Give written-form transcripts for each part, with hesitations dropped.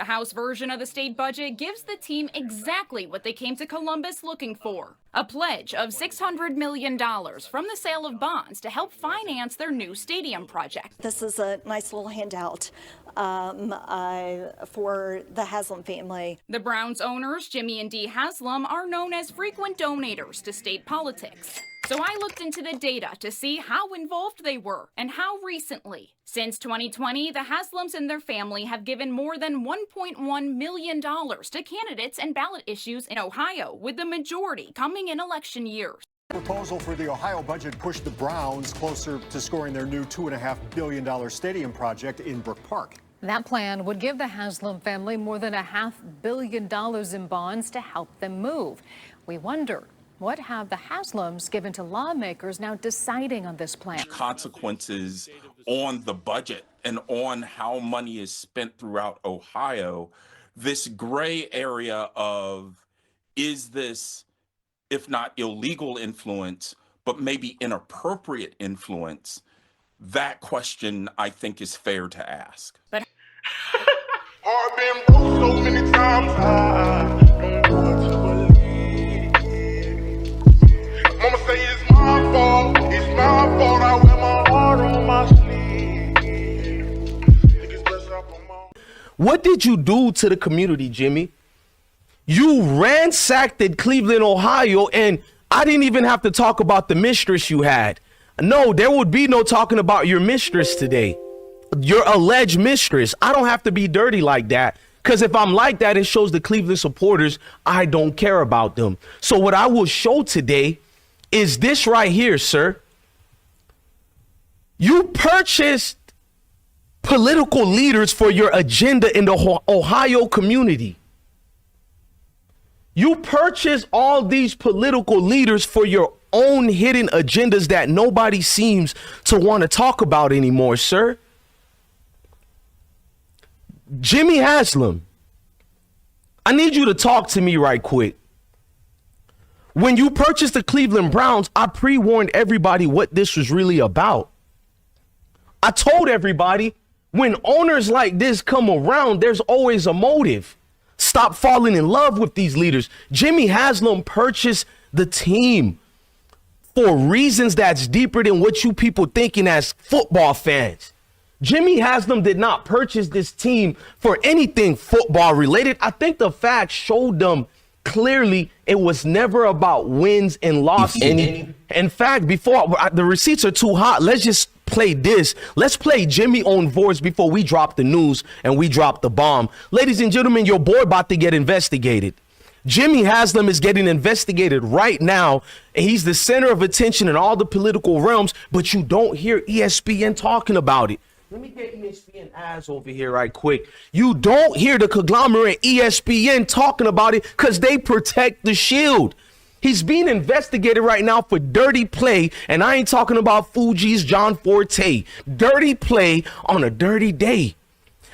The House version of the state budget gives the team exactly what they came to Columbus looking for. A pledge of $600 million from the sale of bonds to help finance their new stadium project. This is a nice little handout for the Haslam family. The Browns owners, Jimmy and Dee Haslam, are known as frequent donators to state politics. So I looked into the data to see how involved they were and how recently. Since 2020, the Haslams and their family have given more than $1.1 million to candidates and ballot issues in Ohio, with the majority coming in election years. Proposal for the Ohio budget pushed the Browns closer to scoring their new $2.5 billion stadium project in Brook Park. That plan would give the Haslam family more than $500 million in bonds to help them move. We wonder, what have the Haslams given to lawmakers now deciding on this plan? Consequences on the budget and on how money is spent throughout Ohio. This gray area of, is this, if not illegal influence, but maybe inappropriate influence? That question, I think, is fair to ask. But I've been broke so many times, I don't want to believe. Mama say it's my fault, I wear my heart on my sleeve. What did you do to the community, Jimmy? You ransacked Cleveland, Ohio, and I didn't even have to talk about the mistress you had. No, there would be no talking about your mistress today. Your alleged mistress. I don't have to be dirty like that, because if I'm like that, it shows the Cleveland supporters I don't care about them. So what I will show today is this right here, sir. You purchased political leaders for your agenda in the Ohio community. You purchase all these political leaders for your own hidden agendas that nobody seems to want to talk about anymore, sir. Jimmy Haslam, I need you to talk to me right quick. When you purchased the Cleveland Browns, I pre-warned everybody what this was really about. I told everybody, when owners like this come around, there's always a motive. Stop falling in love with these leaders. Jimmy Haslam purchased the team for reasons that's deeper than what you people thinking as football fans. Jimmy Haslam did not purchase this team for anything football related. I think the facts showed them clearly it was never about wins and losses. In fact, before the receipts are too hot, let's just play this. Let's play Jimmy own voice before we drop the news and we drop the bomb. Ladies and gentlemen, your boy about to get investigated. Jimmy Haslam is getting investigated right now, and he's the center of attention in all the political realms, but you don't hear ESPN talking about it. Let me get ESPN ads over here right quick. You don't hear the conglomerate ESPN talking about it because they protect the shield. He's being investigated right now for dirty play, and I ain't talking about Fuji's John Forte. Dirty play on a dirty day.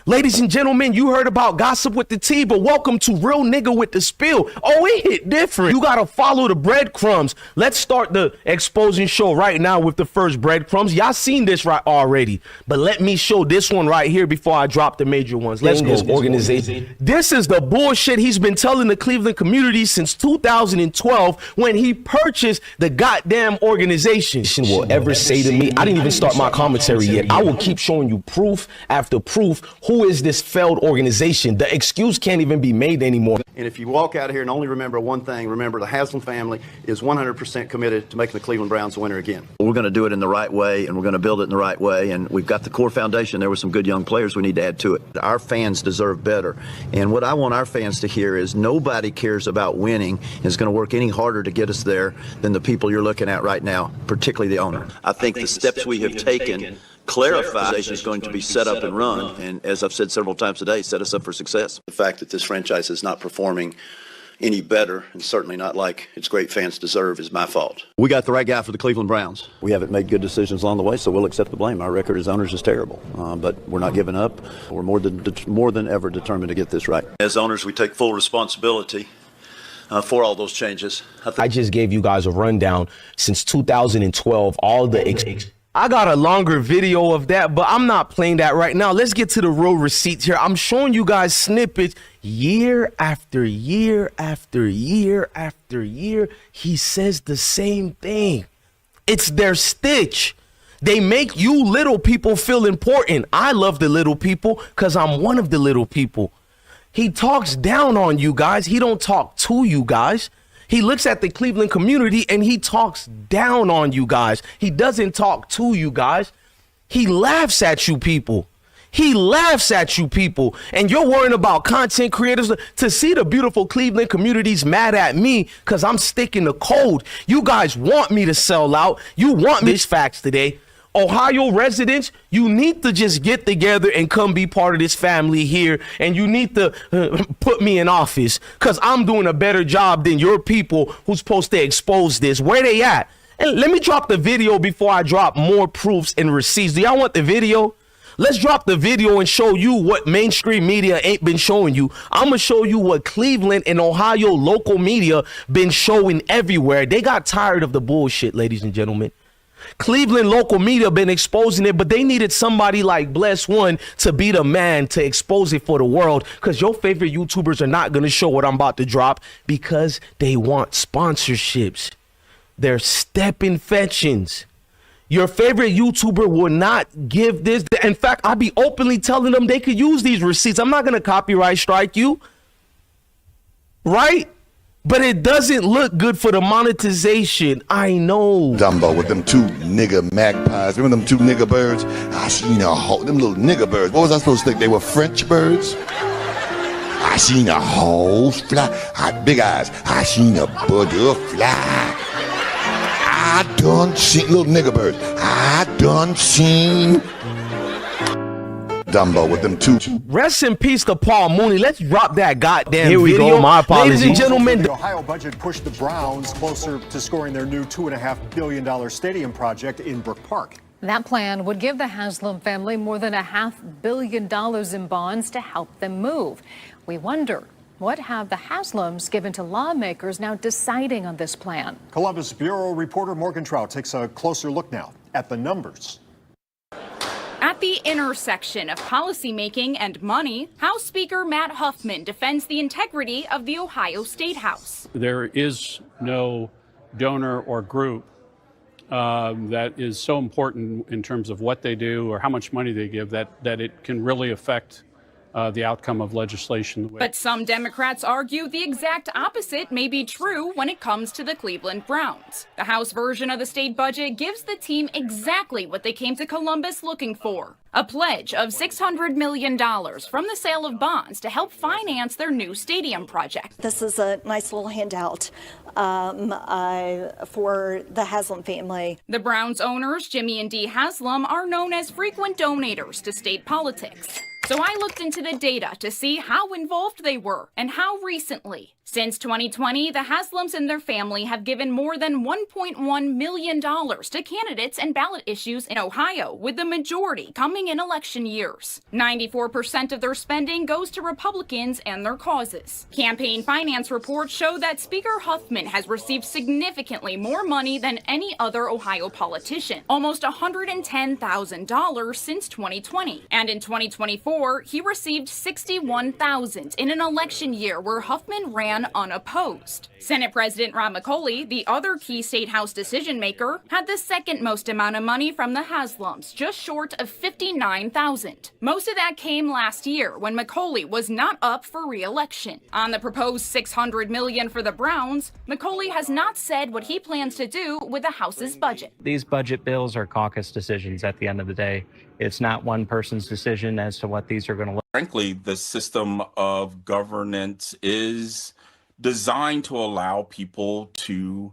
Ladies and gentlemen, you heard about Gossip with the T, but welcome to Real Nigga with the Spill. Oh, it hit different. You got to follow the breadcrumbs. Let's start the exposing show right now with the first breadcrumbs. Y'all seen this right already, but let me show this one right here before I drop the major ones. Let's go. Organization. This is the bullshit he's been telling the Cleveland community since 2012 when he purchased the goddamn organization. Will ever say to me, I didn't even start my commentary yet. I will keep showing you proof after proof. Who is this failed organization? The excuse can't even be made anymore. And if you walk out of here and only remember one thing, remember the Haslam family is 100% committed to making the Cleveland Browns a winner again. We're going to do it in the right way, and we're going to build it in the right way. And we've got the core foundation. There were some good young players we need to add to it. Our fans deserve better. And what I want our fans to hear is nobody cares about winning and is going to work any harder to get us there than the people you're looking at right now, particularly the owner. I think the steps we have taken clarify is going to be set up and run, and as I've said several times today, set us up for success. The fact that this franchise is not performing any better, and certainly not like its great fans deserve, is my fault. We got the right guy for the Cleveland Browns. We haven't made good decisions along the way, so we'll accept the blame. Our record as owners is terrible, but we're not giving up. We're more than ever determined to get this right. As owners, we take full responsibility for all those changes. I just gave you guys a rundown since 2012, all the I got a longer video of that, but I'm not playing that right now. Let's get to the real receipts here. I'm showing you guys snippets year after year after year after year. He says the same thing. It's their stitch. They make you little people feel important. I love the little people because I'm one of the little people. He talks down on you guys. He don't talk to you guys. He looks at the Cleveland community and he talks down on you guys. He doesn't talk to you guys. He laughs at you people. He laughs at you people. And you're worrying about content creators. To see the beautiful Cleveland communities mad at me because I'm sticking to code. You guys want me to sell out. You want me. This facts today. Ohio residents, you need to just get together and come be part of this family here. And you need to put me in office because I'm doing a better job than your people who's supposed to expose this. Where they at? And let me drop the video before I drop more proofs and receipts. Do y'all want the video? Let's drop the video and show you what mainstream media ain't been showing you. I'm going to show you what Cleveland and Ohio local media been showing everywhere. They got tired of the bullshit, ladies and gentlemen. Cleveland local media been exposing it, but they needed somebody like Bless One to be the man to expose it for the world, because your favorite YouTubers are not going to show what I'm about to drop because they want sponsorships. They're step infections. Your favorite YouTuber will not give this. In fact, I'll be openly telling them they could use these receipts. I'm not going to copyright strike you, right? But it doesn't look good for the monetization. I know. Dumbo with them two nigga magpies. Remember them two nigga birds? I seen a whole, them little nigga birds. What was I supposed to think? They were French birds? I seen a whole fly. Big eyes. I seen a butterfly. I done seen little nigga birds. I done seen Dumbo with them two. Rest in peace to Paul Mooney. Let's drop that goddamn Here we video. go. My apologies. Ladies and gentlemen, The Ohio budget pushed the Browns closer to scoring their new $2.5 billion stadium project in Brook Park. That plan would give the Haslam family more than $500 million in bonds to help them move. We wonder, what have the Haslams given to lawmakers now deciding on this plan? Columbus Bureau reporter Morgan Trout takes a closer look now at the numbers. At the intersection of policymaking and money, House Speaker Matt Huffman defends the integrity of the Ohio State House. There is no donor or group that is so important in terms of what they do or how much money they give that it can really affect the outcome of legislation. But some Democrats argue the exact opposite may be true when it comes to the Cleveland Browns. The House version of the state budget gives the team exactly what they came to Columbus looking for: a pledge of $600 million from the sale of bonds to help finance their new stadium project. This is a nice little handout for the Haslam family. The Browns owners, Jimmy and Dee Haslam, are known as frequent donators to state politics. So I looked into the data to see how involved they were and how recently. Since 2020, the Haslams and their family have given more than $1.1 million to candidates and ballot issues in Ohio, with the majority coming in election years. 94% of their spending goes to Republicans and their causes. Campaign finance reports show that Speaker Huffman has received significantly more money than any other Ohio politician, almost $110,000 since 2020. And in 2024, he received $61,000 in an election year where Huffman ran unopposed. Senate President Rob McCauley, the other key state house decision maker, had the second most amount of money from the Haslams, just short of $59,000. Most of that came last year when McCauley was not up for re-election. On the proposed $600 million for the Browns, McCauley has not said what he plans to do with the House's budget. These budget bills are caucus decisions at the end of the day. It's not one person's decision as to what these are going to look. Frankly, the system of governance is designed to allow people to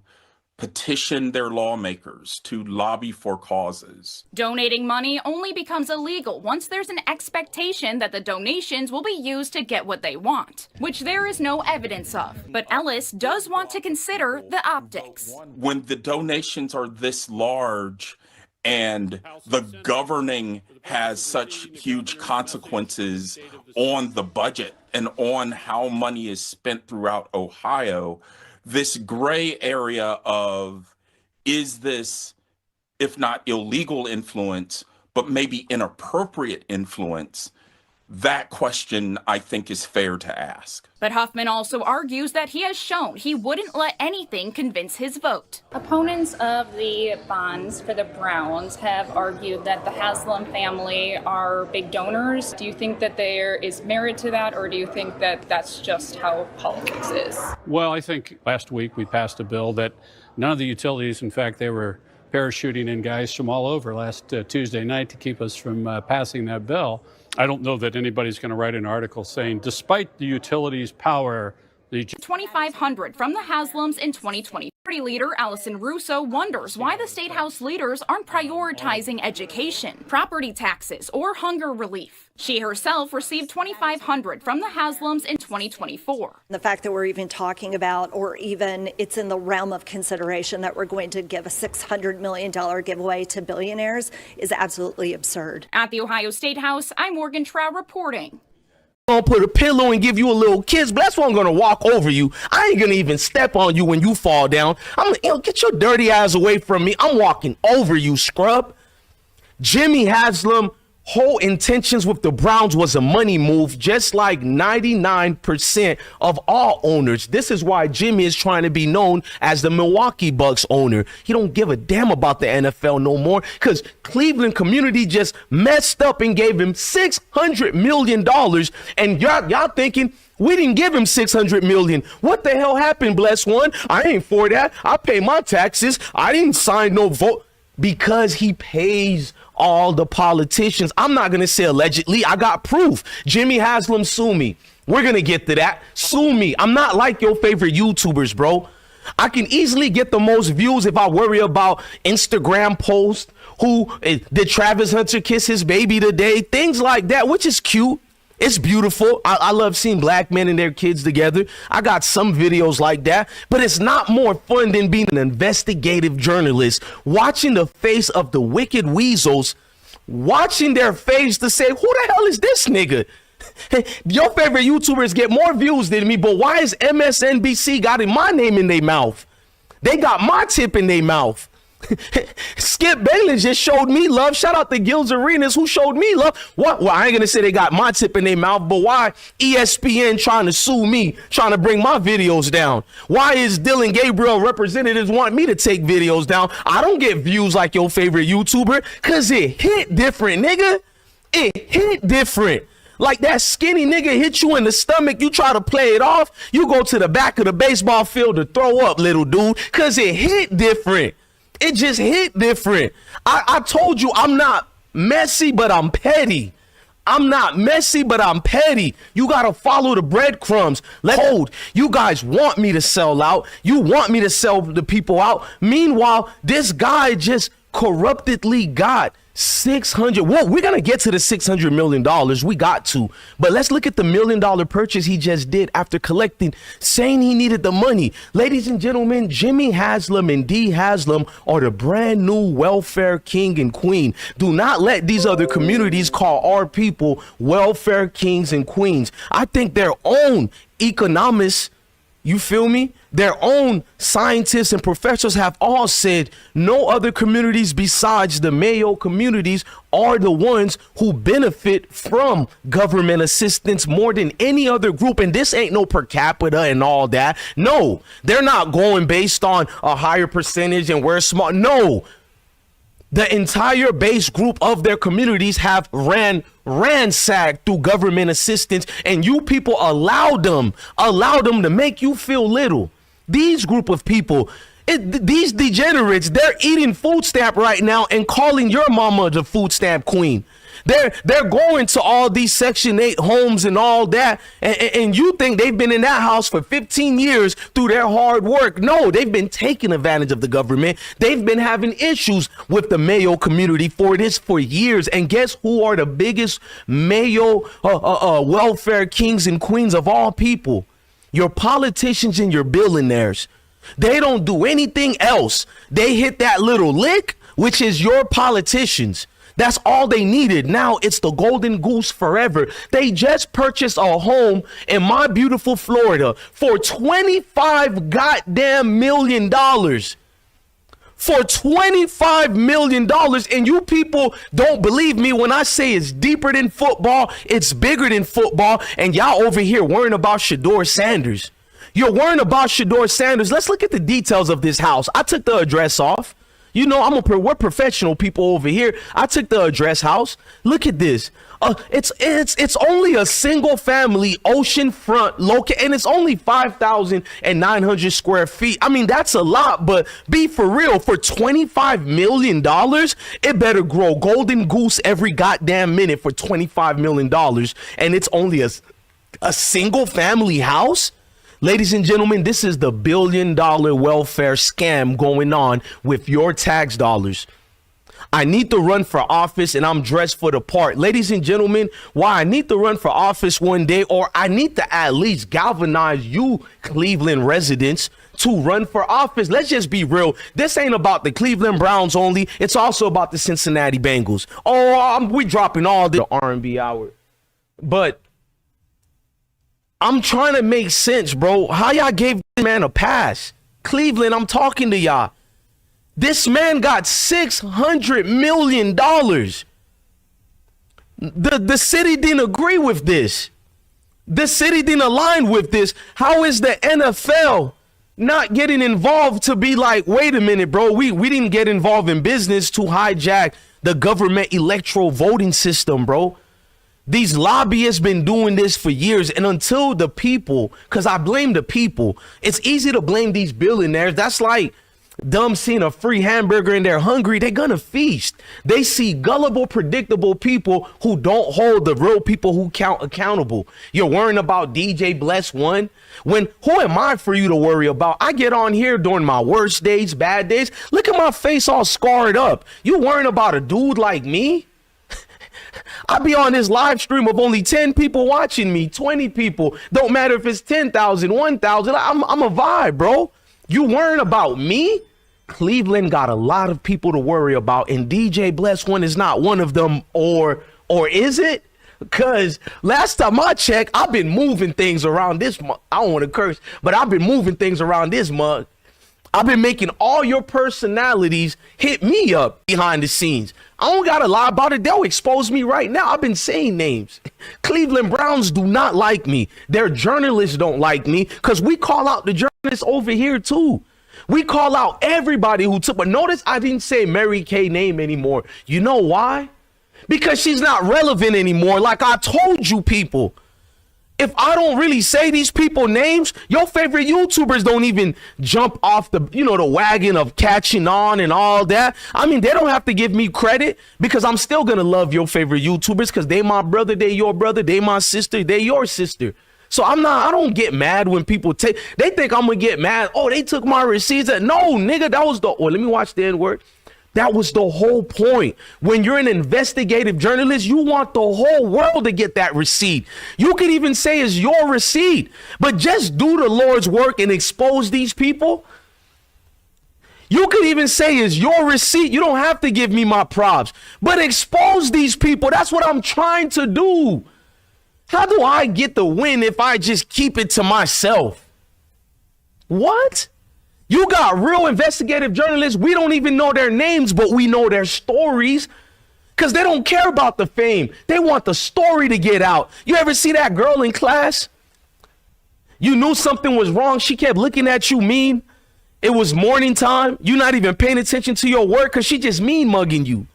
petition their lawmakers, to lobby for causes. Donating money only becomes illegal once there's an expectation that the donations will be used to get what they want, which there is no evidence of. But Ellis does want to consider the optics. When the donations are this large and the governing has such huge consequences on the budget and on how money is spent throughout Ohio, this gray area of, is this, if not illegal influence, but maybe inappropriate influence, that question, I think, is fair to ask. But Huffman also argues that he has shown he wouldn't let anything convince his vote. Opponents of the bonds for the Browns have argued that the Haslam family are big donors. Do you think that there is merit to that, or do you think that that's just how politics is? Well, I think last week we passed a bill that none of the utilities, in fact, they were parachuting in guys from all over last Tuesday night to keep us from passing that bill. I don't know that anybody's going to write an article saying, despite the utilities' power, the 2,500 from the Haslams in 2020. Party leader Allison Russo wonders why the State House leaders aren't prioritizing education, property taxes, or hunger relief. She herself received 2,500 from the Haslams in 2024. The fact that we're even talking about, or even it's in the realm of consideration that we're going to give a $600 million giveaway to billionaires is absolutely absurd. At the Ohio State House, I'm Morgan Trout reporting. Gonna put a pillow and give you a little kiss, but that's why I'm gonna walk over you. I ain't gonna even step on you when you fall down. I'm gonna, get your dirty ass away from me. I'm walking over you, scrub. Jimmy Haslam whole intentions with the Browns was a money move, just like 99% of all owners. This is why Jimmy is trying to be known as the Milwaukee Bucks owner. He don't give a damn about the NFL no more, because Cleveland community just messed up and gave him $600 million. And y'all thinking we didn't give him $600 million. What the hell happened, bless one? I ain't for that. I pay my taxes. I didn't sign no vote. Because he pays all the politicians. I'm not going to say allegedly. I got proof. Jimmy Haslam, sue me. We're going to get to that. Sue me. I'm not like your favorite YouTubers, bro. I can easily get the most views if I worry about Instagram posts. Did Travis Hunter kiss his baby today? Things like that, which is cute. It's beautiful. I love seeing black men and their kids together. I got some videos like that, but it's not more fun than being an investigative journalist, watching the face of the wicked weasels, watching their face to say, who the hell is this nigga? Your favorite YouTubers get more views than me, but why is MSNBC got my name in their mouth? They got my tip in their mouth. Skip Bayless just showed me love. Shout out to Gil's Arenas who showed me love. What? Well, I ain't gonna say they got my tip in their mouth, but why ESPN trying to sue me, trying to bring my videos down? Why is Dylan Gabriel representatives want me to take videos down? I don't get views like your favorite YouTuber, cause it hit different, nigga. It hit different. Like that skinny nigga hit you in the stomach, you try to play it off, you go to the back of the baseball field to throw up, little dude, cause it hit different. It just hit different. I told you I'm not messy, but I'm petty. I'm not messy, but I'm petty. You got to follow the breadcrumbs. Hold. You guys want me to sell out. You want me to sell the people out. Meanwhile, this guy just corruptedly got 600. Well, we're going to get to the $600 million. We got to. But let's look at the $1 million purchase he just did after collecting, saying he needed the money. Ladies and gentlemen, Jimmy Haslam and Dee Haslam are the brand new welfare king and queen. Do not let these other communities call our people welfare kings and queens. I think their own economists, you feel me? Their own scientists and professors have all said no other communities besides the Mayo communities are the ones who benefit from government assistance more than any other group. And this ain't no per capita and all that. No, they're not going based on a higher percentage and we're smart. No. The entire base group of their communities have ransacked through government assistance, and you people allowed them to make you feel little. These group of people, these degenerates, they're eating food stamp right now and calling your mama the food stamp queen. They're going to all these Section 8 homes and all that, and you think they've been in that house for 15 years through their hard work. No, they've been taking advantage of the government. They've been having issues with the Mayo community for years. And guess who are the biggest Mayo welfare kings and queens of all people? Your politicians and your billionaires. They don't do anything else. They hit that little lick, which is your politicians. That's all they needed. Now it's the golden goose forever. They just purchased a home in my beautiful Florida for $25 goddamn million. for $25 million. And you people don't believe me when I say it's deeper than football. It's bigger than football. And y'all over here worrying about Shedeur Sanders. You're worrying about Shedeur Sanders. Let's look at the details of this house. I took the address off. You know, we're professional people over here. I took the address house. Look at this. It's only a single family oceanfront location, and it's only 5,900 square feet. I mean, that's a lot, but be for real, for $25 million, it better grow golden goose every goddamn minute for $25 million. And it's only a single family house. Ladies and gentlemen, this is the billion-dollar welfare scam going on with your tax dollars. I need to run for office and I'm dressed for the part. Ladies and gentlemen, why I need to run for office one day, or I need to at least galvanize you Cleveland residents to run for office. Let's just be real. This ain't about the Cleveland Browns only. It's also about the Cincinnati Bengals. We dropping all the R&B hour. But I'm trying to make sense, bro. How y'all gave this man a pass? Cleveland, I'm talking to y'all. This man got $600 million. The city didn't agree with this. The city didn't align with this. How is the NFL not getting involved to be like, wait a minute, bro, we didn't get involved in business to hijack the government electoral voting system, bro. These lobbyists been doing this for years, and until the people, because I blame the people, it's easy to blame these billionaires. That's like them seeing a free hamburger and they're hungry, they're gonna feast. They see gullible, predictable people who don't hold the real people who count accountable. You're worrying about DJ Bless One. When who am I for you to worry about? I get on here during my worst days, bad days. Look at my face all scarred up. You worrying about a dude like me? I be on this live stream of only 10 people watching me, 20 people. Don't matter if it's 10,000, 1,000. I'm a vibe, bro. You worrying about me? Cleveland got a lot of people to worry about, and DJ Bless One is not one of them, or is it? Because last time I checked, I've been moving things around this month. I don't want to curse, but I've been moving things around this month. I've been making all your personalities hit me up behind the scenes. I don't got to lie about it. They'll expose me right now. I've been saying names. Cleveland Browns do not like me. Their journalists don't like me because we call out the journalists over here too. We call out everybody who took, but notice I didn't say Mary Kay name anymore. You know why? Because she's not relevant anymore. Like I told you people. If I don't really say these people names, your favorite YouTubers don't even jump off the, the wagon of catching on and all that. I mean, they don't have to give me credit because I'm still going to love your favorite YouTubers because they my brother, they your brother, they my sister, they your sister. So I don't get mad when people they think I'm going to get mad. Oh, they took my receipts. No, nigga, that was let me watch the N-word. That was the whole point. When you're an investigative journalist, you want the whole world to get that receipt. You could even say it's your receipt, but just do the Lord's work and expose these people. You could even say it's your receipt. You don't have to give me my props, but expose these people. That's what I'm trying to do. How do I get the win if I just keep it to myself? What? You got real investigative journalists. We don't even know their names, but we know their stories because they don't care about the fame. They want the story to get out. You ever see that girl in class? You knew something was wrong. She kept looking at you mean. It was morning time. You're not even paying attention to your work because she just mean mugging you.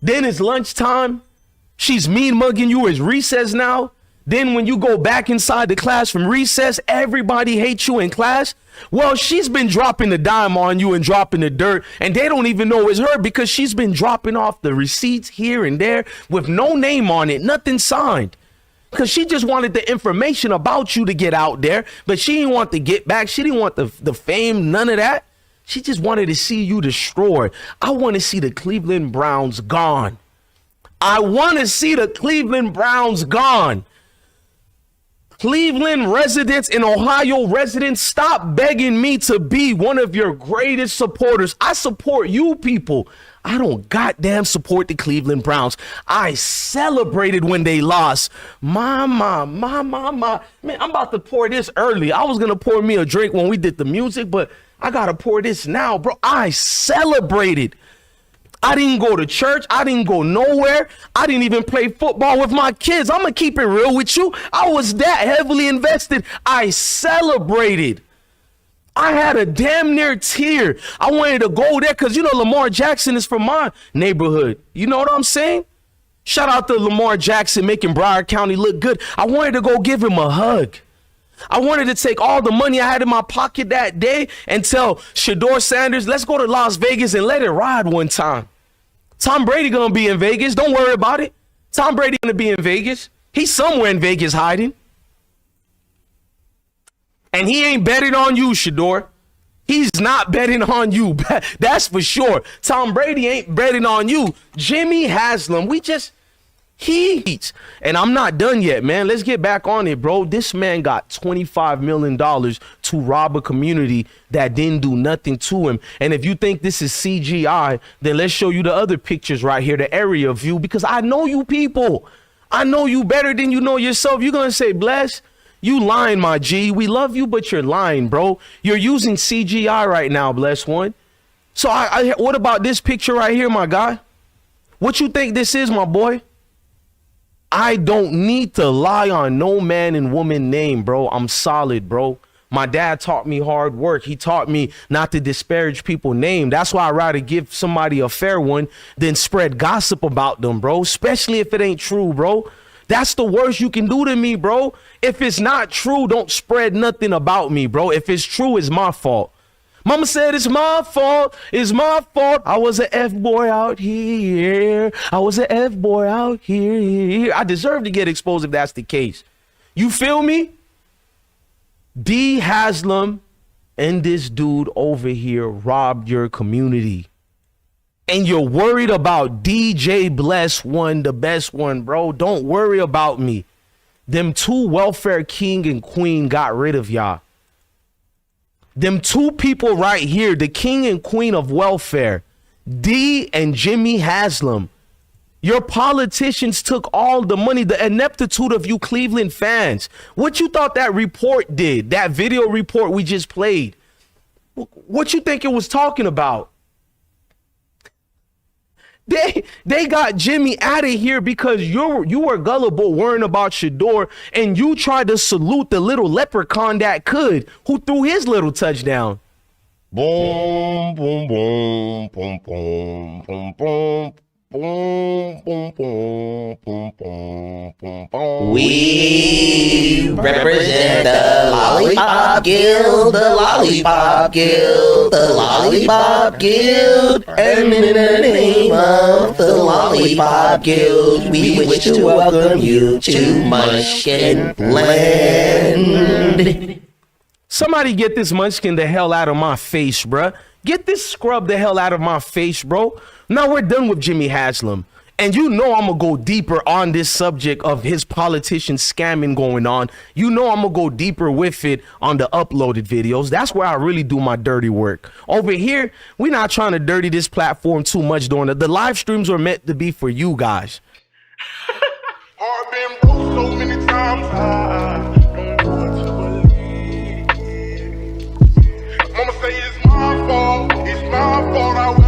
Then it's lunchtime. She's mean mugging you. It's recess now. Then when you go back inside the class from recess, everybody hates you in class. Well, she's been dropping the dime on you and dropping the dirt, and they don't even know it's her because she's been dropping off the receipts here and there with no name on it, nothing signed. Because she just wanted the information about you to get out there, but she didn't want to get back. She didn't want the fame, none of that. She just wanted to see you destroyed. I want to see the Cleveland Browns gone. I want to see the Cleveland Browns gone. Cleveland residents and Ohio residents, stop begging me to be one of your greatest supporters. I support you people. I don't goddamn support the Cleveland Browns. I celebrated when they lost. Man, I'm about to pour this early. I was going to pour me a drink when we did the music, but I gotta pour this now, bro. I celebrated. I didn't go to church. I didn't go nowhere. I didn't even play football with my kids. I'm gonna keep it real with you. I was that heavily invested. I celebrated. I had a damn near tear. I wanted to go there because, you know, Lamar Jackson is from my neighborhood. You know what I'm saying? Shout out to Lamar Jackson making Broward County look good. I wanted to go give him a hug. I wanted to take all the money I had in my pocket that day and tell Shedeur Sanders, let's go to Las Vegas and let it ride one time. Tom Brady gonna be in Vegas. Don't worry about it. Tom Brady gonna be in Vegas. He's somewhere in Vegas hiding. And he ain't betting on you, Shedeur. He's not betting on you. That's for sure. Tom Brady ain't betting on you. Jimmy Haslam, and I'm not done yet, man. Let's get back on it, bro. This man got $25 million to rob a community that didn't do nothing to him. And if you think this is CGI, then let's show you the other pictures right here, the area view, because I know you people. I know you better than you know yourself. You're going to say, Bless, you lying, my G. We love you, but you're lying, bro. You're using CGI right now, Bless One. So what about this picture right here, my guy? What you think this is, my boy? I don't need to lie on no man and woman name, bro. I'm solid, bro. My dad taught me hard work. He taught me not to disparage people's name. That's why I'd rather give somebody a fair one than spread gossip about them, bro. Especially if it ain't true, bro. That's the worst you can do to me, bro. If it's not true, don't spread nothing about me, bro. If it's true, it's my fault. Mama said it's my fault. It's my fault. I was an F-boy out here. I was an F-boy out here. I deserve to get exposed if that's the case. You feel me? D. Haslam and this dude over here robbed your community. And you're worried about DJ Bless One, the best one, bro. Don't worry about me. Them two welfare king and queen got rid of y'all. Them two people right here, the king and queen of welfare, D and Jimmy Haslam. Your politicians took all the money, the ineptitude of you Cleveland fans. What you thought that report did, that video report we just played? What you think it was talking about? They got Jimmy out of here because you were gullible worrying about Shedeur, and you tried to salute the little leprechaun that could, who threw his little touchdown. Boom, boom, boom, boom, boom, boom, boom. Boom, boom, boom, boom, boom, boom, boom. We represent the Lollipop Guild, the Lollipop Guild, the Lollipop Guild, and in the name of the Lollipop Guild, we wish to welcome you to Munchkin Land. Somebody get this munchkin the hell out of my face, bruh. Get this scrub the hell out of my face, bro. Now we're done with Jimmy Haslam. And you know I'm going to go deeper on this subject of his politician scamming going on. You know I'm going to go deeper with it on the uploaded videos. That's where I really do my dirty work. Over here, we're not trying to dirty this platform too much during the live streams were meant to be for you guys. I've been broke so many times, I don't know what to believe. Mama say it's my fault, I